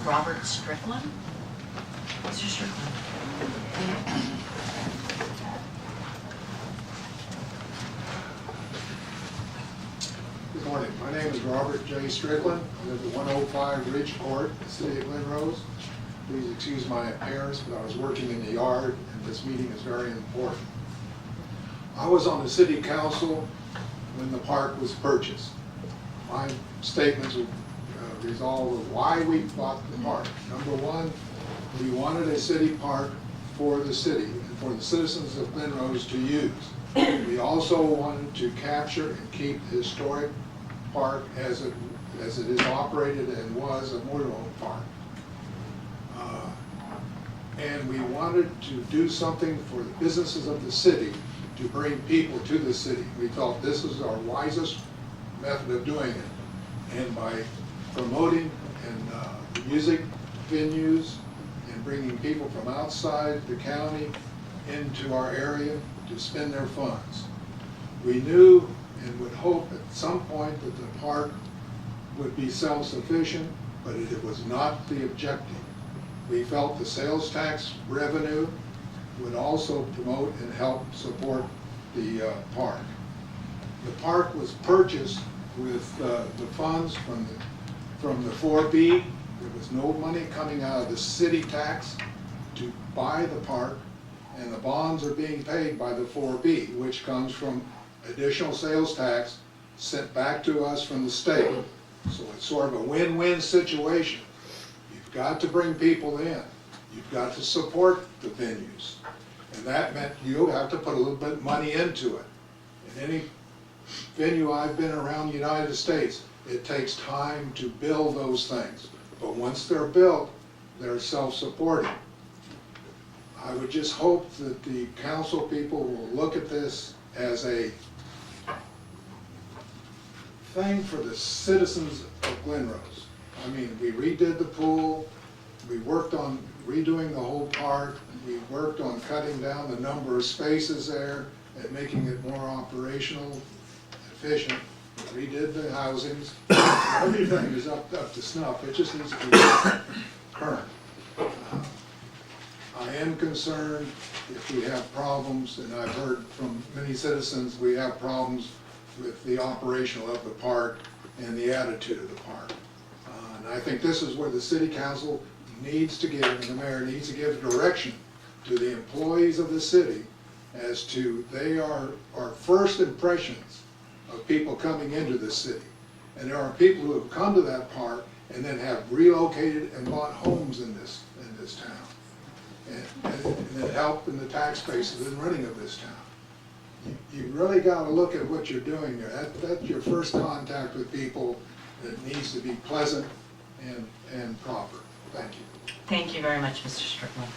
Robert Stricklin. Mr. Stricklin. Good morning. My name is Robert J. Stricklin. I live at 105 Ridge Court, the city of Glen Rose. Please excuse my appearance, but I was working in the yard, and this meeting is very important. I was on the city council when the park was purchased. My statements would resolve why we bought the park. Number one, we wanted a city park for the city and for the citizens of Glen Rose to use. We also wanted to capture and keep the historic park as it is operated and was a motorhome park. And we wanted to do something for the businesses of the city to bring people to the city. We thought this is our wisest method of doing it. And by promoting the music venues and bringing people from outside the county into our area to spend their funds. We knew and would hope at some point that the park would be self-sufficient, but it was not the objective. We felt the sales tax revenue would also promote and help support the park. The park was purchased with the funds from the 4B. There was no money coming out of the city tax to buy the park, and the bonds are being paid by the 4B, which comes from additional sales tax sent back to us from the state. So it's sort of a win-win situation. You've got to bring people in. You've got to support the venues. And that meant you have to put a little bit of money into it. In any venue I've been around the United States, it takes time to build those things. But once they're built, they're self-supporting. I would just hope that the council people will look at this as a thing for the citizens of Glen Rose. I mean, we redid the pool, we worked on redoing the whole park, we worked on cutting down the number of spaces there and making it more operational, efficient. We redid the housings. Everything is up to snuff. It just needs to be current. I am concerned if we have problems, and I've heard from many citizens, we have problems with the operational of the park and the attitude of the park. And I think this is where the city council needs to give, and the mayor needs to give direction to the employees of the city as to they are our first impressions of people coming into the city. And there are people who have come to that park and then have relocated and bought homes in this town. And it helped in the tax bases and running of this town. You really got to look at what you're doing there. That's your first contact with people, and it needs to be pleasant and proper. Thank you. Thank you very much, Mr. Strickland.